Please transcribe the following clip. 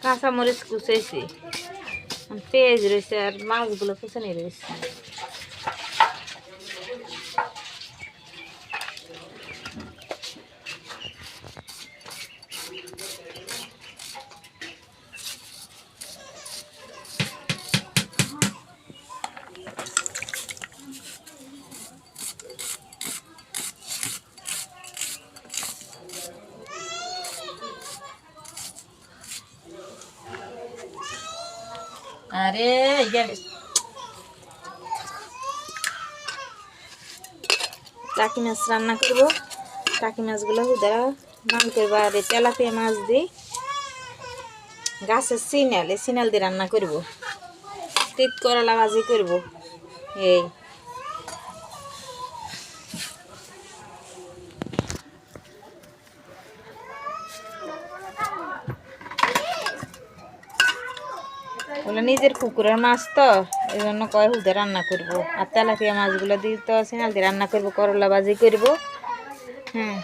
কাঁচামরিচ কুচাইছি, পেঁয়াজ রয়েছে আর মাছগুলো কুচানি রয়েছে। আরে টাকি মাছ রান্না করবো। টাকি মাছগুলো হুদা রান করবো। আর তেলাপিয়া মাছ দিই গাছের সিনাল দিয়ে রান্না করবো। তিত করলা ভাজি করবো। এই ওগুলো নিজের পুকুরের মাছ তো, এই জন্য কয় হুদা রান্না করবো। আর তেলাপিয়া মাছগুলো দিয়ে তো সিনাল দিয়ে রান্না করবো, করলা ভাজি করবো। হ্যাঁ।